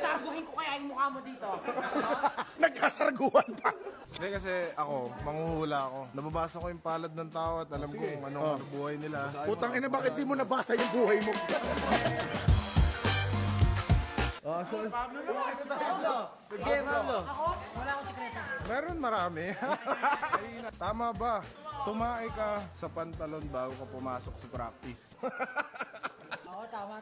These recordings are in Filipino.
Sasaguhin ko kaya yung mukha mo dito. Nagkasarguan pa. Hindi kasi ako, manghuhula ako. Nababasa ko yung palad ng tao at alam kung ano buhay nila. Putang ina, bakit di mo nabasa yung buhay mo? Sige, Pablo. Ako? Wala akong sekreto. Meron marami. Tama ba? Tumae ka sa pantalon bago ka pumasok sa practice. Oo, tama.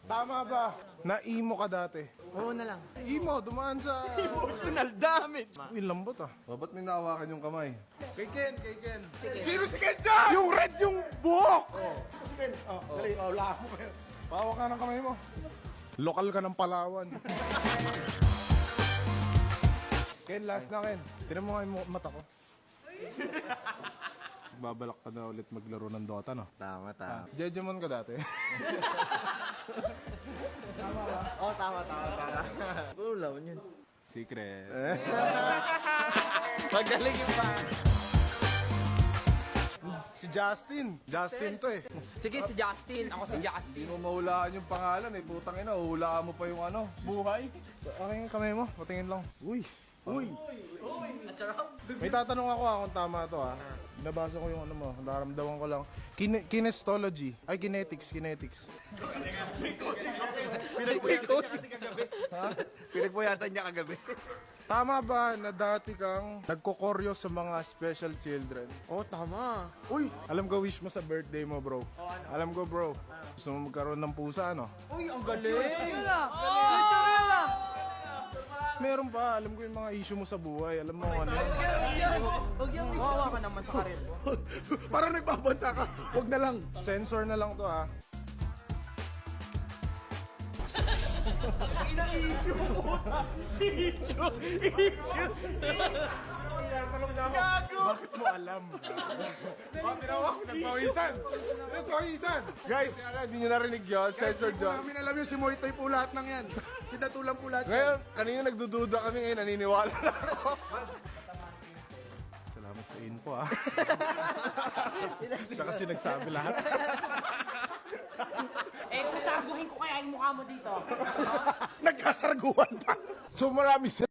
Tama ba? Na-imo ka dati. Oo na lang. Imo, dumaan sa... Emotional damage. Uy, lambot ah. Ba't may nahawakan yung kamay? Kay Ken. Sino si Kenda? Yung red yung buhok. Dali, wala mo kayo. Pawak ka ng kamay mo. Lokal ka ng Palawan. Ken, last na Ken. Tinan mo nga yung mata ko. Babalak ka na ulit maglaro ng Dota, no? Tama. Jejemon ka dati. Oo, tama. Puro lawan yun. Secret. Magaling yung pa. Si Justin. Justin to eh. Sige, si Justin. Ako si Justin. Hindi mo mahulaan yung pangalan eh. Putang ina, hulaan mo pa yung ano. Buhay. Aking kamay mo, patingin lang. Uy. May tatanong ako kung tama to Nabasa ko yung ano mo, naramdaman ko lang. Kinestology. Ay, kinetics. Pinagpuyatan niya kagabi. Tama ba na dati kang nagkokoryo sa mga special children? Oo, tama. Uy! Alam ko wish mo sa birthday mo, bro. Alam ko, bro. Gusto mo magkaroon ng pusa, ano? Uy, ang galing. Meron pa. Alam ko yung mga issue mo sa buhay. Alam mo ano. Huwag yung wawa ka naman sa karir mo. Parang nagbabanta ka. Huwag na lang. Sensor na lang to Bakit mo alam? Tinawa ko, nagpawisan. Guys, hindi nyo narinig yun. Sensor Hindi yun. namin alam yun, si Moitoy po lahat ng yan. Si Datulang po lahat. Ngayon, kanina nagdududa kami ngayon, naniniwala na ako. Salamat sa info Siya kasi nagsabi lahat. Sasaguhin ko kaya yung mukha mo dito. Nagkasarguan pa. So marami